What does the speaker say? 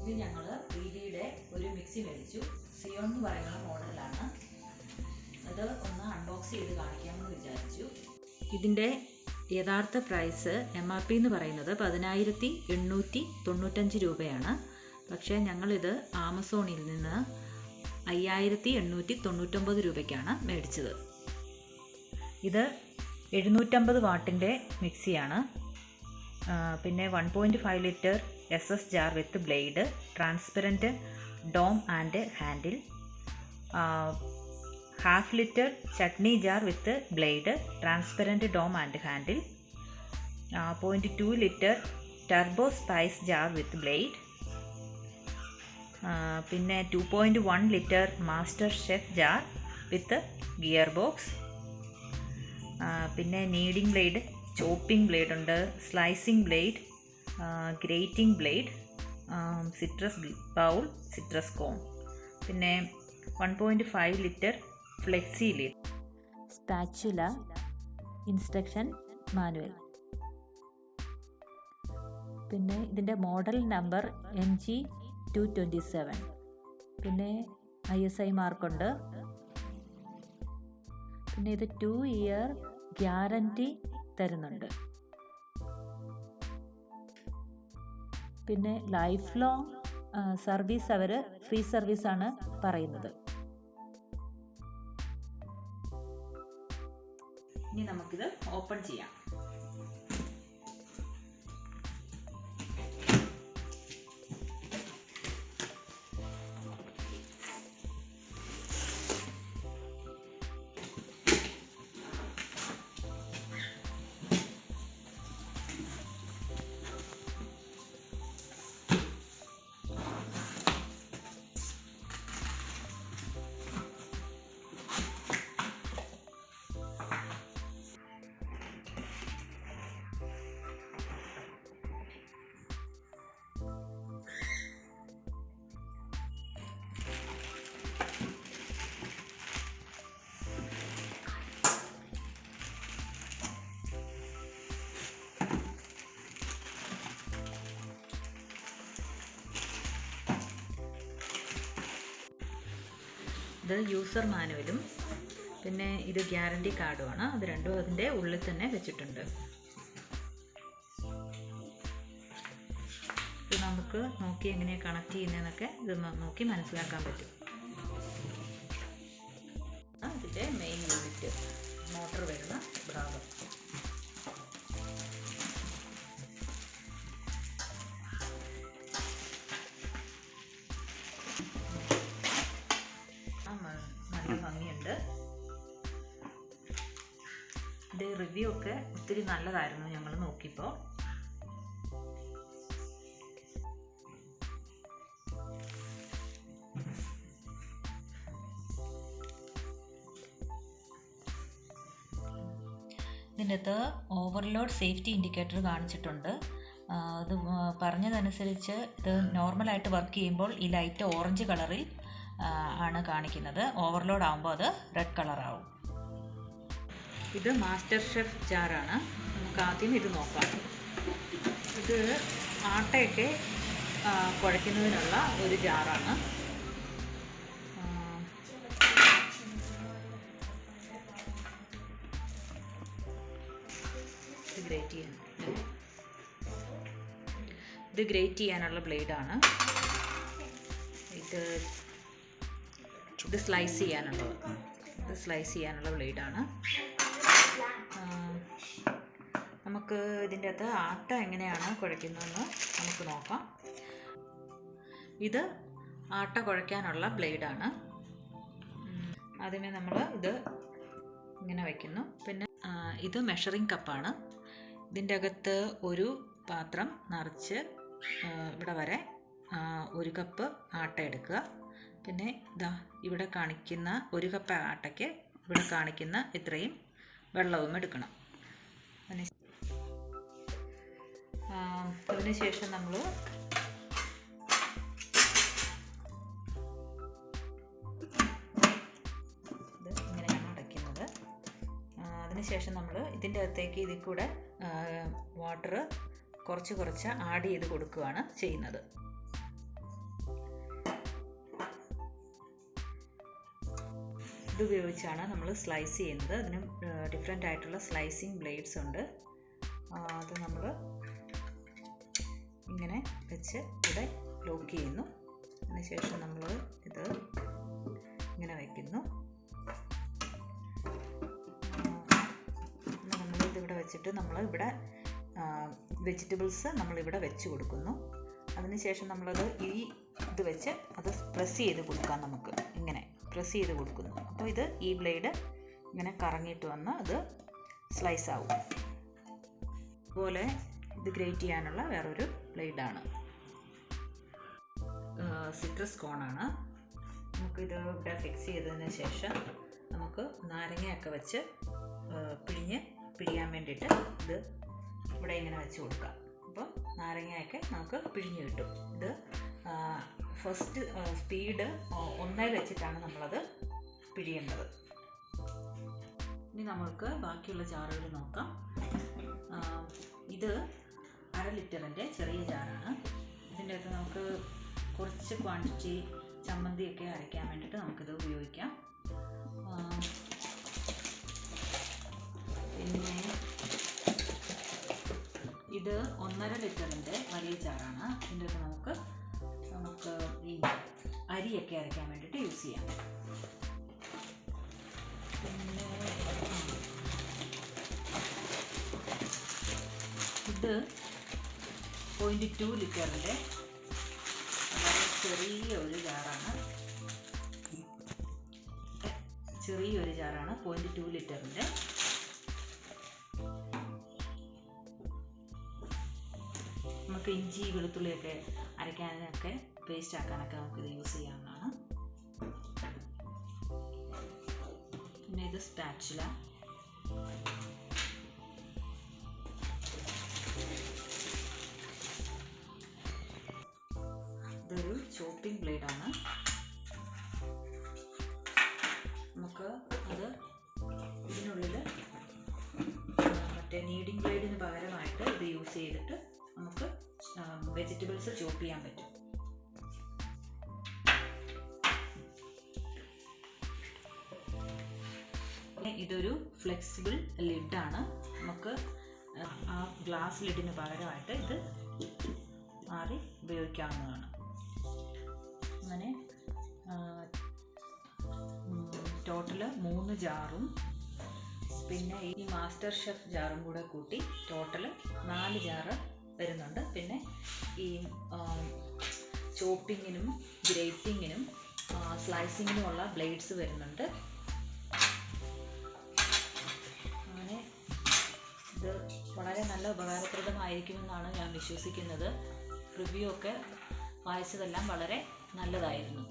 ഇത് ഞങ്ങൾ പ്രീതിയുടെ ഒരു മിക്സി മേടിച്ചു. സിയോൺ എന്ന് പറയുന്ന മോഡലാണ്. അത് ഒന്ന് അൺബോക്സ് ചെയ്ത് കാണിക്കാമെന്ന് വിചാരിച്ചു. ഇതിൻ്റെ യഥാർത്ഥ പ്രൈസ് MRP എന്ന് പറയുന്നത് 10,895 രൂപയാണ്. പക്ഷേ ഞങ്ങളിത് ആമസോണിൽ നിന്ന് 5,899 രൂപയ്ക്കാണ് മേടിച്ചത്. ഇത് 750 വാട്ടിൻ്റെ മിക്സിയാണ്. പിന്നെ 1.5 litre SS jar with blade, transparent dome and handle, 1/2 litre chutney jar with blade, transparent dome and handle, 0.2 litre turbo spice jar with blade, പിന്നെ 2.1 litre master chef jar with gear box, പിന്നെ നീഡിങ് ബ്ലേഡ്, ചോപ്പിംഗ് ബ്ലേഡ് ഉണ്ട്, slicing blade, grating blade, citrus bowl, citrus cone, പിന്നെ 1.5 litre flexi lid, spatula, instruction manual. പിന്നെ ഇതിൻ്റെ model number MG227. പിന്നെ ISI മാർക്കുണ്ട്. പിന്നെ ഇത് 2 ഇയർ ഗ്യാരൻറ്റി തരുന്നുണ്ട്. പിന്നെ ലൈഫ് ലോങ് സർവീസ് അവർ ഫ്രീ സർവീസാണ് പറയുന്നത്. ഇനി നമുക്കിത് ഓപ്പൺ ചെയ്യാം. ഇത് യൂസർ മാനുവലും പിന്നെ ഇത് ഗ്യാരണ്ടി കാർഡുമാണ്. അത് രണ്ടും അതിൻ്റെ ഉള്ളിൽ തന്നെ വെച്ചിട്ടുണ്ട്. ഇത് നമുക്ക് നോക്കി എങ്ങനെയാണ് കണക്ട് ചെയ്യുന്നതെന്നൊക്കെ ഇത് നോക്കി മനസ്സിലാക്കാൻ പറ്റും. ഇതിൻ്റെ മെയിൻ യൂണിറ്റ് മോട്ടർ വരുന്ന ഭാഗം. നല്ല ഭംഗിയുണ്ട്. ഇത് റിവ്യൂ ഒക്കെ ഒത്തിരി നല്ലതായിരുന്നു ഞങ്ങൾ നോക്കിയപ്പോൾ. ഇതിനകത്ത് ഓവർലോഡ് സേഫ്റ്റി ഇൻഡിക്കേറ്റർ കാണിച്ചിട്ടുണ്ട്. അത് പറഞ്ഞതനുസരിച്ച് ഇത് നോർമലായിട്ട് വർക്ക് ചെയ്യുമ്പോൾ ഈ ലൈറ്റ് ഓറഞ്ച് കളറിൽ ആണ് കാണിക്കുന്നത്. ഓവർലോഡ് ആകുമ്പോൾ അത് റെഡ് കളറാവും. ഇത് മാസ്റ്റർ ഷെഫ് ജാറാണ്. നമുക്ക് ആദ്യം ഇത് നോക്കാം. ഇത് ആട്ടയൊക്കെ കുഴയ്ക്കുന്നതിനുള്ള ഒരു ജാറാണ്. ഇത് ഗ്രേറ്റ് ചെയ്യാനുള്ള ബ്ലേഡാണ്. ഇത് സ്ലൈസ് ചെയ്യാനുള്ള ബ്ലേഡാണ്. നമുക്ക് ഇതിൻ്റെ അകത്ത് ആട്ട എങ്ങനെയാണ് കുഴയ്ക്കുന്നതെന്ന് നമുക്ക് നോക്കാം. ഇത് ആട്ട കുഴയ്ക്കാനുള്ള ബ്ലേഡാണ്. ആദ്യമേ നമ്മൾ ഇത് ഇങ്ങനെ വയ്ക്കുന്നു. പിന്നെ ഇത് മെഷറിംഗ് കപ്പാണ്. ഇതിൻ്റെ അകത്ത് ഒരു പാത്രം നിറച്ച് ഇവിടെ വരെ 1 കപ്പ് ആട്ട എടുക്കുക. പിന്നെ ഇതാ ഇവിടെ കാണിക്കുന്ന 1 കപ്പ് ആട്ടയ്ക്ക് ഇവിടെ കാണിക്കുന്ന ഇത്രയും വെള്ളവും എടുക്കണം. അതിനുശേഷം നമ്മൾ ഇത് ഇങ്ങനെയാണ് അടയ്ക്കുന്നത്. അതിനുശേഷം നമ്മൾ ഇതിൻ്റെ അകത്തേക്ക് ഇതിൽ കൂടെ വാട്ടർ കുറച്ച് ആഡ് ചെയ്ത് കൊടുക്കുകയാണ് ചെയ്യുന്നത്. ഇത് ഉപയോഗിച്ചാണ് നമ്മൾ സ്ലൈസ് ചെയ്യുന്നത്. അതിന് ഡിഫറെൻ്റ് ആയിട്ടുള്ള സ്ലൈസിങ് ബ്ലേഡ്സ് ഉണ്ട്. അത് നമ്മൾ ഇങ്ങനെ വെച്ച് ഇവിടെ ലോക്ക് ചെയ്യുന്നു. അതിനുശേഷം നമ്മൾ ഇത് ഇങ്ങനെ വയ്ക്കുന്നു. നമ്മളിതിവിടെ വെച്ചിട്ട് ഇവിടെ വെജിറ്റബിൾസ് നമ്മളിവിടെ വെച്ച് കൊടുക്കുന്നു. അതിനുശേഷം നമ്മളത് ഈ ഇത് വെച്ച് അത് പ്രസ് ചെയ്ത് കൊടുക്കാം. നമുക്ക് ഇങ്ങനെ പ്രസ് ചെയ്ത് കൊടുക്കുന്നു. അപ്പോൾ ഇത് ഈ ബ്ലേഡ് ഇങ്ങനെ കറങ്ങിയിട്ട് വന്ന് അത് സ്ലൈസ് ആവും. അതുപോലെ ഇത് ഗ്രേറ്റ് ചെയ്യാനുള്ള വേറൊരു ബ്ലേഡാണ്. സിട്രസ് കോണാണ്. നമുക്കിത് ഇവിടെ ഫിക്സ് ചെയ്തതിന് ശേഷം നമുക്ക് നാരങ്ങയൊക്കെ വെച്ച് പിഴിയാൻ വേണ്ടിയിട്ട് ഇത് ഇവിടെ ഇങ്ങനെ വെച്ച് കൊടുക്കാം. അപ്പോൾ നാരങ്ങയൊക്കെ നമുക്ക് പിഴിഞ്ഞ് കിട്ടും. ഇത് ഫസ്റ്റ് സ്പീഡ് 1 വെച്ചിട്ടാണ് നമ്മളത് പിഴിയേണ്ടത്. ഇനി നമ്മൾക്ക് ബാക്കിയുള്ള ജാറുകൾ നോക്കാം. ഇത് 1/2 ലിറ്ററിൻ്റെ ചെറിയ ജാറാണ്. ഇതിൻ്റെ അകത്ത് നമുക്ക് കുറച്ച് ക്വാണ്ടിറ്റി ചമ്മന്തിയൊക്കെ അരയ്ക്കാൻ വേണ്ടിയിട്ട് നമുക്കിത് ഉപയോഗിക്കാം. പിന്നെ ഇത് 1.5 ലിറ്ററിൻ്റെ വലിയ ജാറാണ്. ഇതിൻ്റെ അകത്ത് നമുക്ക് ഈ അരിയൊക്കെ അരയ്ക്കാൻ വേണ്ടിയിട്ട് യൂസ് ചെയ്യാം. പിന്നെ ഇത് 0.2 ലിറ്ററിൻ്റെ വളരെ ചെറിയൊരു ജാറാണ്. 0.2 ലിറ്ററിൻ്റെ. നമുക്ക് ഇഞ്ചി വെളുത്തുള്ളിയൊക്കെ അരയ്ക്കാനൊക്കെ പേസ്റ്റ് ആക്കാനൊക്കെ നമുക്കിത് യൂസ് ചെയ്യാവുന്നതാണ്. പിന്നെ ഇത് സ്പാച്ചുല. ഇതൊരു ചോപ്പിംഗ് ബ്ലേഡാണ്. നമുക്ക് അത് ഇതിനുള്ളിൽ മറ്റേ നീഡിങ് ബ്ലേഡിന് പകരമായിട്ട് ഇത് യൂസ് ചെയ്തിട്ട് നമുക്ക് വെജിറ്റബിൾസ് ചോപ്പ് ചെയ്യാൻ പറ്റും. ഇതൊരു ഫ്ലെക്സിബിൾ ലിഡാണ്. നമുക്ക് ആ ഗ്ലാസ് ലിഡിന് പകരമായിട്ട് ഇത് മാറി ഉപയോഗിക്കാവുന്നതാണ്. അങ്ങനെ ടോട്ടൽ 3 ജാറും പിന്നെ ഈ മാസ്റ്റർ ഷെഫ് ജാറും കൂടെ കൂട്ടി ടോട്ടൽ 4 ജാറ് വരുന്നുണ്ട്. പിന്നെ ഈ ചോപ്പിങ്ങിനും ഗ്രേറ്റിങ്ങിനും സ്ലൈസിങ്ങിനുമുള്ള ബ്ലേഡ്സ് വരുന്നുണ്ട്. അങ്ങനെ ഇത് വളരെ നല്ല ഉപകാരപ്രദമായിരിക്കുമെന്നാണ് ഞാൻ വിശ്വസിക്കുന്നത്. റിവ്യൂ ഒക്കെ വായിച്ചതെല്ലാം വളരെ നല്ലതായിരുന്നു.